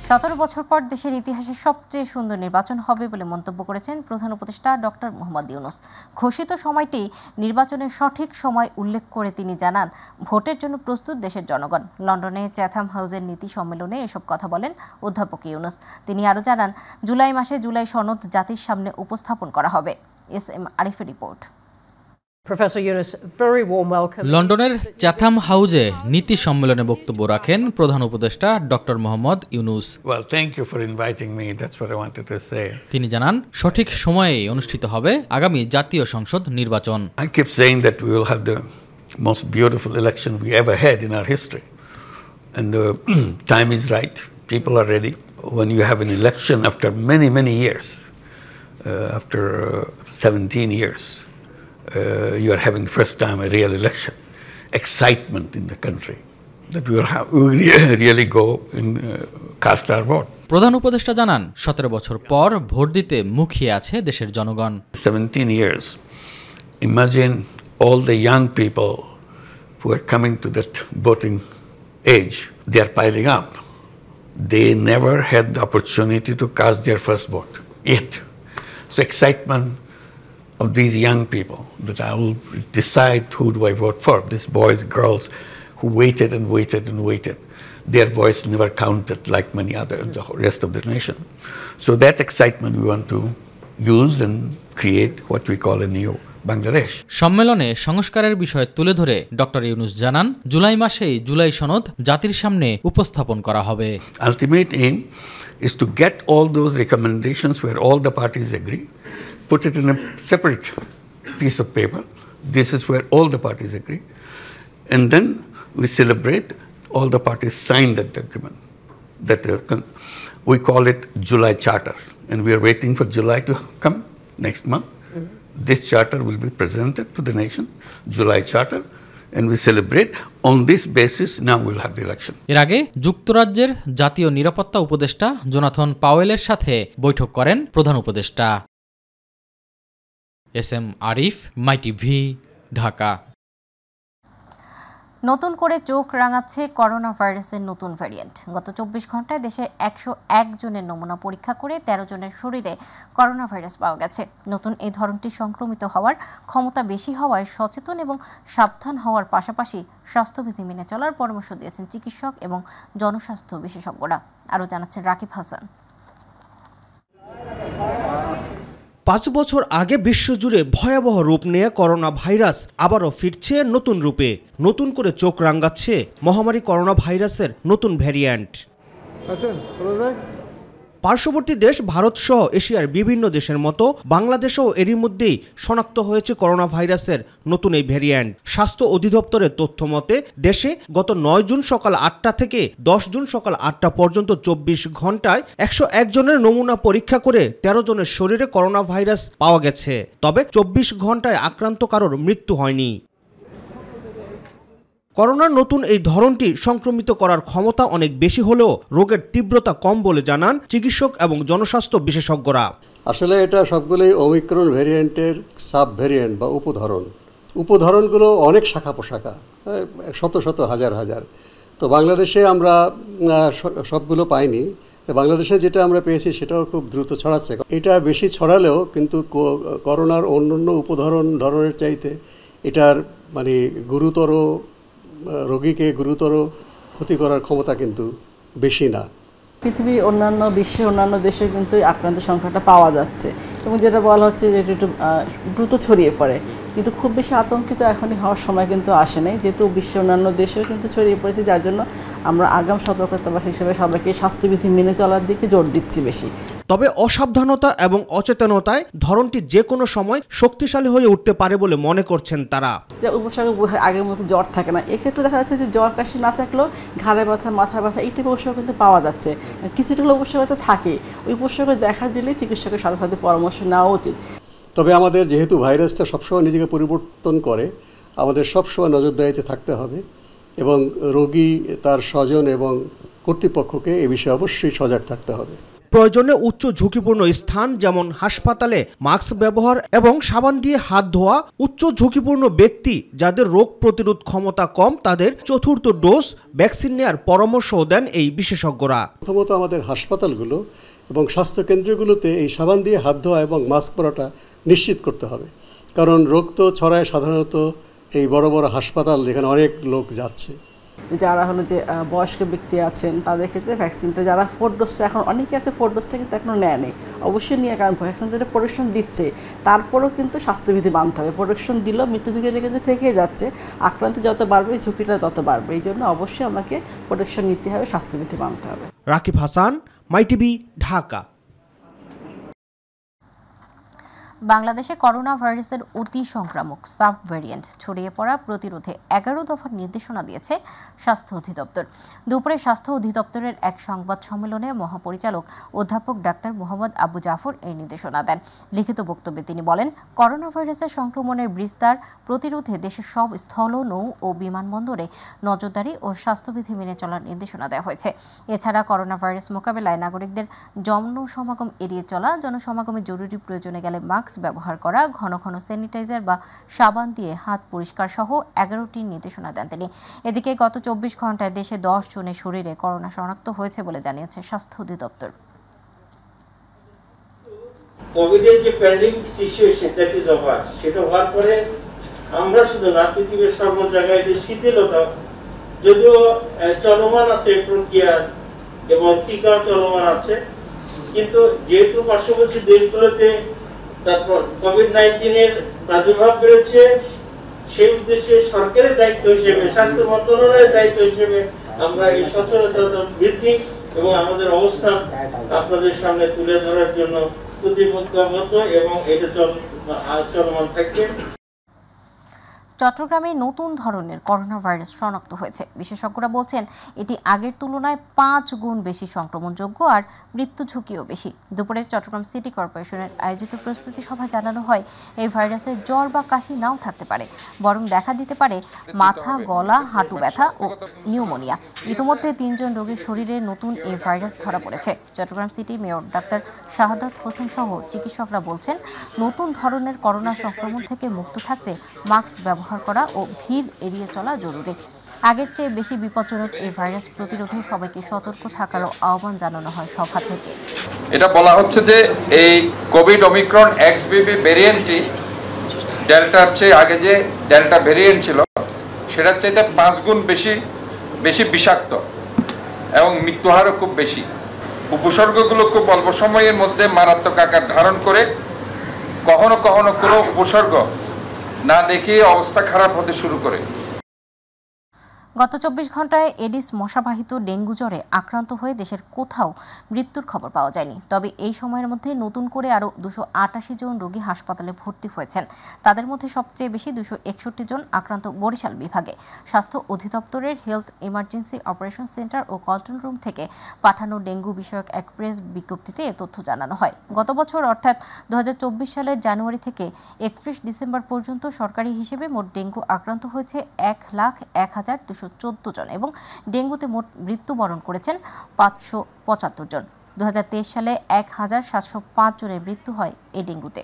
17 বছর পর দেশের ইতিহাসে সবচেয়ে সুন্দর নির্বাচন হবে বলে মন্তব্য করেছেন প্রধান উপদেষ্টা ডক্টর মোহাম্মদ ইউনূস। ঘোষিত সময়টি নির্বাচনের সঠিক সময় উল্লেখ করে তিনি জানান, ভোটের জন্য প্রস্তুত দেশের জনগণ। লন্ডনে চ্যাথাম হাউসের নীতি সম্মেলনে এসব কথা বলেন অধ্যাপক ইউনূস। তিনি আরও জানান, জুলাই মাসে জুলাই সনদ জাতির সামনে উপস্থাপন করা হবে। এস.এম. আরিফের রিপোর্ট। লন্ডনের চ্যাথাম হাউজে নীতি সম্মেলনে বক্তব্য রাখেন প্রধান উপদেষ্টা ডক্টর মোহাম্মদ ইউনূস। তিনি জানান, সঠিক সময়ে অনুষ্ঠিত হবে আগামী জাতীয় সংসদ নির্বাচন। I keep saying that we will have the most beautiful election we ever had in our history, and the time is right. People are ready. When you have an election after many years, after 17 years. You are having first time a real election, excitement in the country that we will really go and cast our vote. প্রধান উপদেষ্টা জানান, 17 বছর পর vote দিতে মুখিয়ে আছে দেশের জনগণ। 17 years. Imagine all the young people who are coming to that voting age. They are piling up. They never had the opportunity to cast their first vote yet. So excitement of these young people that I will decide who do I vote for. These boys, girls who waited and waited and waited. Their voice never counted like many other, the rest of the nation. So that excitement we want to use and create what we call a new Bangladesh. সম্মেলনে সংস্কারের বিষয় তুলে ধরে doctor Yunus জানান, জুলাই মাসেই জুলাই সনদ জাতির সামনে উপস্থাপন করা হবে। Ultimate aim is to get all those recommendations where all the parties agree, put it in a separate piece of paper. This is where all the parties agree. And then we celebrate all the parties signed that agreement. We call it July Charter. And we are waiting for July to come next month. This charter will be presented to the nation, July Charter. And we celebrate. On this basis, now we'll have the election. এর আগে যুক্তরাজ্যের জাতীয় নিরাপত্তা উপদেষ্টা Jonathan পাওয়েলের সাথে বৈঠক করেন প্রধান উপদেষ্টা। এস.এম. আরিফ, মাই টিভি, ঢাকা। নতুন করে চোখ রাঙাচ্ছে করোনা ভাইরাসের নতুন ভ্যারিয়েন্ট। গত 24 ঘন্টায় দেশে 101 জনের নমুনা পরীক্ষা করে 13 জনের শরীরে করোনা ভাইরাস পাওয়া গেছে। নতুন এই ধরনটি সংক্রমিত হওয়ার ক্ষমতা বেশি হওয়ায় সচেতন এবং সাবধান হওয়ার পাশাপাশি স্বাস্থ্যবিধি মেনে চলার পরামর্শ দিয়েছেন চিকিৎসক এবং জনস্বাস্থ্য বিশেষজ্ঞরা। আরও জানাচ্ছেন রাকিব হাসান। 5 বছর আগে বিশ্বজুড়ে ভয়াবহ রূপ নিয়ে করোনা ভাইরাস আবারও ফিরছে নতুন রূপে। নতুন করে চোখ রাঙাচ্ছে মহামারী করোনা ভাইরাসের নতুন ভ্যারিয়েন্ট। পার্শ্ববর্তী দেশ ভারত সহ এশিয়ার বিভিন্ন দেশের মতো বাংলাদেশেও এরই মধ্যেই শনাক্ত হয়েছে করোনা ভাইরাসের নতুন এই ভ্যারিয়েন্ট। স্বাস্থ্য অধিদপ্তরের তথ্য মতে দেশে গত 9 জুন সকাল 8টা থেকে 10 জুন সকাল 8টা পর্যন্ত 24 ঘন্টায় 101 জনের নমুনা পরীক্ষা করে 13 জনের শরীরে করোনা ভাইরাস পাওয়া গেছে। তবে 24 ঘন্টায় আক্রান্ত কারোর মৃত্যু হয়নি। করোনার নতুন এই ধরনটি সংক্রমিত করার ক্ষমতা অনেক বেশি হলেও রোগের তীব্রতা কম বলে জানান চিকিৎসক এবং জনস্বাস্থ্য বিশেষজ্ঞরা। আসলে এটা সবগুলোই ওমিক্রন ভ্যারিয়েন্টের সাব ভ্যারিয়েন্ট বা উপধরনগুলো অনেক শাখা পোশাখা, শত হাজার। তো বাংলাদেশে আমরা সবগুলো পাইনি। বাংলাদেশে যেটা আমরা পেয়েছি সেটাও খুব দ্রুত ছড়াচ্ছে। এটা বেশি ছড়ালেও কিন্তু করোনার অন্যান্য ধরনের চাইতে এটার মানে রোগীকে গুরুতর ক্ষতি করার ক্ষমতা কিন্তু বেশি না। পৃথিবীর বিশ্বের অন্যান্য দেশে কিন্তু আক্রান্তের সংখ্যাটা পাওয়া যাচ্ছে এবং যেটা বলা হচ্ছে যে এটা একটু দ্রুত ছড়িয়ে পড়ে, কিন্তু খুব বেশি আতঙ্কিত এখনই হওয়ার সময় কিন্তু আসে নাই, যেহেতু বিশ্বের অন্যান্য দেশেও কিন্তু ছড়িয়ে পড়েছে। যার জন্য আমরা আগাম সতর্কতা হিসেবে সবাইকে স্বাস্থ্যবিধি মেনে চলার দিকে জোর দিচ্ছি বেশি। তবে অসাবধানতা এবং অচেতনতায় ধরনটি যে কোনো সময় শক্তিশালী হয়ে উঠতে পারে বলে মনে করছেন তারা। যে উপসর্গ আগের মতো জ্বর থাকে না, এক্ষেত্রে দেখা যাচ্ছে যে জ্বর কাশি না থাকলেও ঘাড়ে ব্যথা, মাথা ব্যথা এই টাইপের উপসর্গ কিন্তু পাওয়া যাচ্ছে। কিছুটা উপসর্গ থাকে, ওই উপসর্গ দেখা দিলে চিকিৎসকের সাথে সাথে পরামর্শ নেওয়া উচিত। তবে আমাদের যেহেতু ভাইরাসটা সবসময় নিজেকে পরিবর্তন করে, আমাদের সবসময় নজরদারিতে থাকতে হবে এবং রোগী, তার স্বজন এবং কর্তৃপক্ষকে এ বিষয়ে অবশ্যই সজাগ থাকতে হবে। প্রয়োজনে উচ্চ ঝুঁকিপূর্ণ স্থান যেমন হাসপাতালে মাস্ক ব্যবহার এবং সাবান দিয়ে হাত ধোয়া, উচ্চ ঝুঁকিপূর্ণ ব্যক্তি যাদের রোগ প্রতিরোধ ক্ষমতা কম তাদের চতুর্থ ডোজ ভ্যাকসিন নেওয়ার পরামর্শও দেন এই বিশেষজ্ঞরা। প্রথমত আমাদের হাসপাতালগুলো এবং স্বাস্থ্যকেন্দ্রগুলোতে এই সাবান দিয়ে হাত ধোয়া এবং মাস্ক পরাটা নিশ্চিত করতে হবে, কারণ রোগ তো ছড়ায় সাধারণত এই বড় বড় হাসপাতাল যেখানে অনেক লোক যাচ্ছে। যারা হলো যে বয়স্ক ব্যক্তি আছেন তাদের ক্ষেত্রে ভ্যাকসিনটা, যারা 4 ডোজটা এখন অনেকে আছে 4 ডোজটা কিন্তু এখনও নেয়নি, অবশ্যই নিয়ে, কারণ ভ্যাকসিন যেটা প্রোটেকশন দিচ্ছে তারপরেও কিন্তু স্বাস্থ্যবিধি মানতে হবে। প্রোটেকশন দিলেও মৃত্যু ঝুঁকিটা কিন্তু থেকেই যাচ্ছে, আক্রান্ত যত বাড়বে ঝুঁকিটা তত বাড়বে। এই জন্য অবশ্যই আমাকে প্রোটেকশন নিতে হবে, স্বাস্থ্যবিধি মানতে হবে। রাকিব হাসান, মাইটিভি, ঢাকা। বাংলাদেশে করোনা ভাইরাসের অতি সংক্রামক সাব ভ্যারিয়েন্ট ছড়িয়ে পড়া প্রতিরোধে 11 দফার নির্দেশনা দিয়েছে স্বাস্থ্য অধিদপ্তর। দুপুরে স্বাস্থ্য অধিদপ্তরের এক সংবাদ সম্মেলনে মহাপরিচালক অধ্যাপক ডাক্তার মোহাম্মদ আবু জাফর এই নির্দেশনা দেন। লিখিত বক্তব্যে তিনি বলেন, করোনা ভাইরাসের সংক্রমণের বিস্তার প্রতিরোধে দেশের সব স্থল, নৌ ও বিমানবন্দরে নজরদারি ও স্বাস্থ্যবিধি মেনে চলার নির্দেশনা দেওয়া হয়েছে। এছাড়া করোনা ভাইরাস মোকাবেলায় নাগরিকদের জনসমাগম এড়িয়ে চলা, জনসমাগমে জরুরি প্রয়োজনে গেলে মাস্ক ব্যবহার করা, ঘন ঘন স্যানিটাইজার বা সাবান দিয়ে হাত পরিষ্কার সহ 11টি নির্দেশনা দেন তিনি। এদিকে গত 24 ঘন্টায় দেশে 10 জনের শরীরে করোনা শনাক্ত হয়েছে বলে জানিয়েছে স্বাস্থ্য অধিদপ্তর। কোভিডের যে pending situation that is over, সেটা হওয়ার পরে আমরা শুধু না, পৃথিবীর সর্ব জায়গায় যে শিথিলতা যদিও চলমান আছে প্রক্রিয়া এবং টিকা চলমান আছে, কিন্তু যেহেতু পার্শ্ববর্তী দেশগুলোতে তারপর কোভিড-19 প্রাদুর্ভাব বেড়েছে, সেই উদ্দেশ্যে সরকারের দায়িত্ব হিসেবে, স্বাস্থ্য মন্ত্রণালয়ের দায়িত্ব হিসেবে আমরা এই সচেতনতা বৃদ্ধি এবং আমাদের অবস্থান আপনাদের সামনে তুলে ধরার জন্য প্রতিবদ্ধ এবং এটা চলমান থাকবে। চট্টগ্রামে নতুন ধরনের করোনা ভাইরাস শনাক্ত হয়েছে। বিশেষজ্ঞরা বলছেন এটি আগের তুলনায় 5 গুণ বেশি সংক্রমণযোগ্য আর মৃত্যু ঝুঁকিও বেশি। দুপুরে চট্টগ্রাম সিটি কর্পোরেশনের আয়োজিত প্রস্তুতি সভায় জানানো হয়, এই ভাইরাসে জ্বর বা কাশি নাও থাকতে পারে, বরং দেখা দিতে পারে মাথা, গলা, হাঁটু ব্যথা ও নিউমোনিয়া। ইতিমধ্যে 3 জন রোগীর শরীরে নতুন এই ভাইরাস ধরা পড়েছে। Chittagong city mayor doctor Shahadat Hossain সহ চিকিৎসকরা বলছেন, নতুন ধরনের করোনা সংক্রমণ থেকে মুক্ত থাকতে মাস্ক ব্যবহার করা ও ভিড় এড়িয়ে চলা জরুরি। আগের চেয়ে বেশি বিপজ্জনক এই ভাইরাস প্রতিরোধে সবাইকে সতর্ক থাকারও আহ্বান জানানো হয় সভা থেকে। এটা বলা হচ্ছে যে এই কোভিড ওমিক্রন XBB ভেরিয়েন্টটি ডেল্টার চেয়ে আগে যে ডেল্টা ভেরিয়েন্ট ছিল সেটার চাইতে 5 গুণ বেশি বিষাক্ত এবং মৃত্যুহারও খুব বেশি। উপসর্গগুলো খুব অল্প সময়ের মধ্যে মারাত্মক আকার ধারণ করে কখনো কখনো কোনো উপসর্গ না দেখে অবস্থা খারাপ হতে শুরু করে। গত 24 ঘন্টায় এডিস মশাবাহিত ডেঙ্গু জ্বরে আক্রান্ত হয়ে দেশের কোথাও মৃত্যুর খবর পাওয়া যায়নি। তবে এই সময়ের মধ্যে নতুন করে আরও 288 জন রোগী হাসপাতালে ভর্তি হয়েছেন। তাদের মধ্যে সবচেয়ে বেশি 261 জন আক্রান্ত বরিশাল বিভাগে। স্বাস্থ্য অধিদপ্তরের হেলথ ইমার্জেন্সি অপারেশন সেন্টার ও কন্ট্রোল রুম থেকে পাঠানো ডেঙ্গু বিষয়ক এক প্রেস বিজ্ঞপ্তিতে এ তথ্য জানানো হয়। গত বছর অর্থাৎ 2024 সালের জানুয়ারি থেকে 31 ডিসেম্বর পর্যন্ত সরকারি হিসেবে মোট ডেঙ্গু আক্রান্ত হয়েছে 1,01,214 জন এবং ডেঙ্গুতে মোট মৃত্যুবরণ করেছেন 575 জন। 2023 সালে 1,705 জনের মৃত্যু হয় এই ডেঙ্গুতে।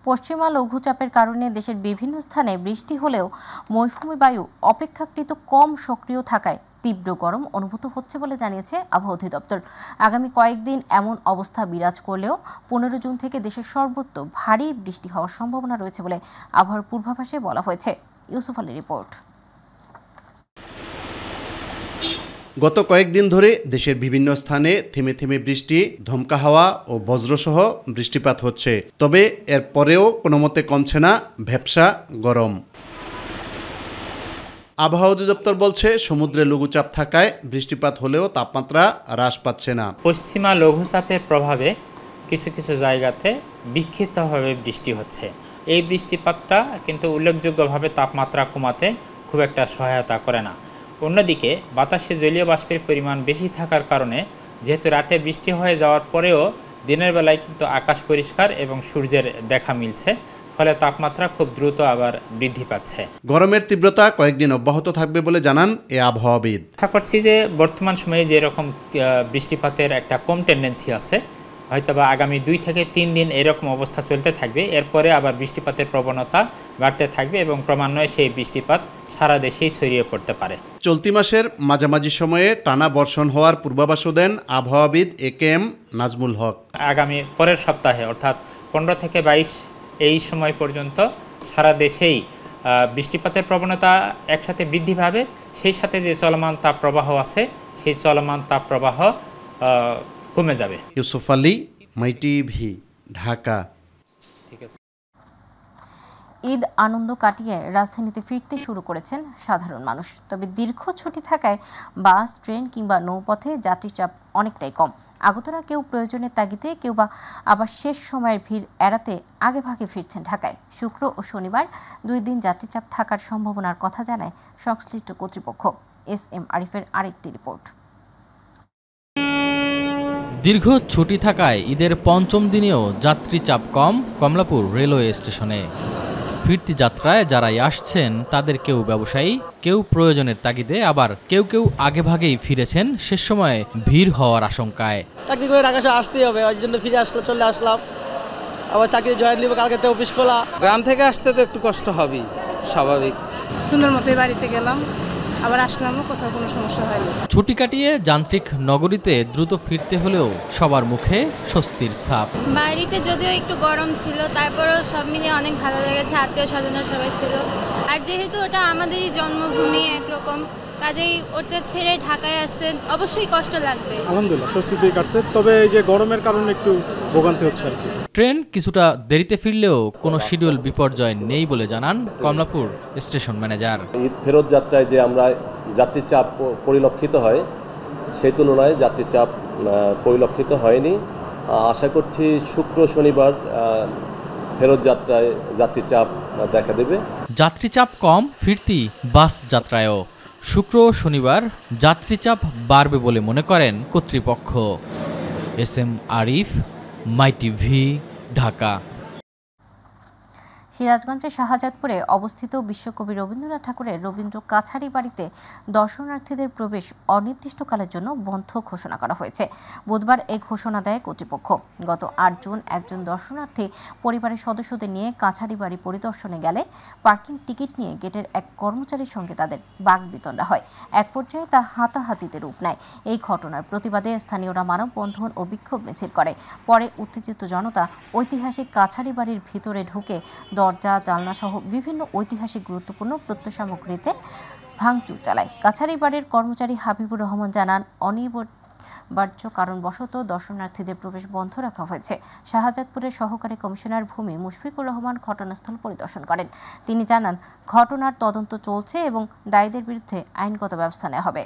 পশ্চিমা লঘুচাপের কারণে দেশের বিভিন্ন স্থানে বৃষ্টি হলেও মৌসুমী বায়ু অপেক্ষাকৃত কম সক্রিয় থাকায় তীব্র গরম অনুভূত হচ্ছে বলে জানিয়েছে আবহাওয়া অধিদপ্তর। আগামী কয়েকদিন এমন অবস্থা বিরাজ করলেও 15 জুন থেকে দেশের সর্বত্র ভারী বৃষ্টি হওয়ার সম্ভাবনা রয়েছে বলে আবহাওয়ার পূর্বাভাসে বলা হয়েছে। ইউসুফ আলীর রিপোর্ট। গত কয়েকদিন ধরে দেশের বিভিন্ন স্থানে থেমে থেমে বৃষ্টি, ধমকা হাওয়া ও বজ্রসহ বৃষ্টিপাত হচ্ছে। তবে এর পরেও কোনো মতে কমছে না ভ্যাপসা গরম। আবহাওয়া অধিদপ্তর বলছে, সমুদ্রে লঘুচাপ থাকায় বৃষ্টিপাত হলেও তাপমাত্রা হ্রাস পাচ্ছে না। পশ্চিমা লঘুচাপের প্রভাবে কিছু কিছু জায়গাতে বিক্ষিপ্তভাবে বৃষ্টি হচ্ছে। এই বৃষ্টিপাতটা কিন্তু উল্লেখযোগ্যভাবে তাপমাত্রা কমাতে খুব একটা সহায়তা করে না। অন্যদিকে বাতাসে জলীয় বাষ্পের পরিমাণ বেশি থাকার কারণে যেহেতু রাতে বৃষ্টি হয়ে যাওয়ার পরেও দিনের বেলায় কিন্তু আকাশ পরিষ্কার এবং সূর্যের দেখা মিলছে, ফলে তাপমাত্রা খুব দ্রুত আবার বৃদ্ধি পাচ্ছে। গরমের তীব্রতা কয়েকদিন অব্যাহত থাকবে বলে জানান এ আবহাওয়াবিদ। আশা করছি যে বর্তমান সময়ে যেরকম বৃষ্টিপাতের একটা কম টেন্ডেন্সি আছে, হয়তোবা আগামী 2 থেকে 3 দিন এরকম অবস্থা চলতে থাকবে। এরপরে আবার বৃষ্টিপাতের প্রবণতা বাড়তে থাকবে এবং ক্রমান্বয়ে সেই বৃষ্টিপাত সারা দেশেই ছড়িয়ে পড়তে পারে। চলতি মাসের মাঝামাঝি সময়ে টানা বর্ষণ হওয়ার পূর্বাভাসও দেন আবহাওয়াবিদ AKM নাজমুল হক। আগামী পরের সপ্তাহে অর্থাৎ 15 থেকে 22 এই সময় পর্যন্ত সারা দেশেই বৃষ্টিপাতের প্রবণতা একসাথে বৃদ্ধি পাবে। সেই সাথে যে চলমান তাপপ্রবাহ আছে সেই চলমান তাপপ্রবাহ কমে যাবে। ইউসুফ আলী, MyTV, ঢাকা। ঈদ আনন্দ কাটিয়ে রাজধানীতে ফিরতে শুরু করেছেন সাধারণ মানুষ। তবে দীর্ঘ ছুটি থাকায় বাস, ট্রেন কিংবা নৌপথে যাত্রী চাপ অনেকটাই কম। আগতরা কেউ প্রয়োজনের তাগিদে, কেউ বা আবার শেষ সময়ের ভিড় এড়াতে আগেভাগে ফিরছেন ঢাকায়। শুক্র ও শনিবার 2 দিন যাত্রী চাপ থাকার সম্ভাবনার কথা জানায় সংশ্লিষ্ট কর্তৃপক্ষ। SM আরিফের আরেকটি রিপোর্ট। দীর্ঘ ছুটি থাকায় ঈদের পঞ্চম দিনেও যাত্রী চাপ কম কমলাপুর রেলওয়ে স্টেশনে। ফিরতি যাত্রায় যারাই আসছেন তাদের কেউ ব্যবসায়ী, কেউ প্রয়োজনের তাগিদে, আবার কেউ কেউ আগেভাগেই ফিরেছেন শেষ সময়ে ভিড় হওয়ার আশঙ্কায়। চাকরি করে ঢাকা আসতেই হবে, ওই জন্য ফিরে চলে আসলাম। আবার চাকরি জয়েন দিব, কালকে তো অফিস খোলা। গ্রাম থেকে আসতে তো একটু কষ্ট হবেই, স্বাভাবিক। সুন্দর মতোই বাড়িতে গেলাম, আবার আসলামও, কোথাও কোনো সমস্যা হয়নি। ছুটি কাটিয়ে যান্ত্রিক নগরীতে দ্রুত ফিরতে হলেও সবার মুখে স্বস্তির ছাপ। বাড়িতে যদিও একটু গরম ছিল, তারপরেও সব মিলিয়ে অনেক ভালো লেগেছে। আত্মীয় স্বজনরা সবাই ছিল, আর যেহেতু ওটা আমাদেরই জন্মভূমি একরকম, কাজেই ওটা ছেড়ে ঢাকায় আসতে অবশ্যই কষ্ট লাগবে। আলহামদুলিল্লাহ স্বস্তিতেই কাটছে, তবে এই যে গরমের কারণে একটু ভোগান্তি হচ্ছে আর কি। ট্রেন কিছুটা দেরিতে ফিরলেও কোনো শিডিউল বিপর্যয় নেই বলে জানান কমলাপুর স্টেশন ম্যানেজার। ঈদ ফেরত যাত্রায় যে আমরা যাত্রীর চাপ পরিলক্ষিত হয় সেই তুলনায় যাত্রীর চাপ পরিলক্ষিত হয়নি। আশা করছি শুক্র শনিবার ফেরত যাত্রায় যাত্রীর চাপ দেখা দেবে। যাত্রী চাপ কম ফিরতি বাস যাত্রায়ও। শুক্র শনিবার যাত্রী চাপ বাড়বে বলে মনে করেন কর্তৃপক্ষ। SM Arif, MyTV, Dhaka. সিরাজগঞ্জের শাহজাদপুরে অবস্থিত বিশ্বকবি রবীন্দ্রনাথ ঠাকুরের রবীন্দ্র কাছারি বাড়িতে দর্শনার্থীদের প্রবেশ অনির্দিষ্টকালের জন্য বন্ধ ঘোষণা করা হয়েছে। বুধবার এই ঘোষণা দেয় কর্তৃপক্ষ। গত 8 জুন একজন দর্শনার্থী পরিবারের সদস্যদের নিয়ে কাছারি বাড়ি পরিদর্শনে গেলে পার্কিং টিকিট নিয়ে গেটের এক কর্মচারীর সঙ্গে তাদের বাকবিতণ্ডা হয়। এক পর্যায়ে তা হাতাহাতিতে রূপ নেয়। এই ঘটনার প্রতিবাদে স্থানীয়রা মানববন্ধন ও বিক্ষোভ মিছিল করে। পরে উত্তেজিত জনতা ঐতিহাসিক কাছারি বাড়ির ভিতরে ঢুকে দরজা, জানলা সহ বিভিন্ন ঐতিহাসিক গুরুত্বপূর্ণ প্রত্যয়সামগ্রীতে ভাঙচুর চালায়। কাছারি বাড়ির কর্মচারী হাবিবুর রহমান জানান, অনিবার্য কারণবশত দর্শনার্থীদের প্রবেশ বন্ধ রাখা হয়েছে। শাহজাদপুরের সহকারী কমিশনার ভূমি মুশফিকুর রহমান ঘটনাস্থল পরিদর্শন করেন। তিনি জানান, ঘটনার তদন্ত চলছে এবং দায়ীদের বিরুদ্ধে আইনগত ব্যবস্থা নেওয়া হবে।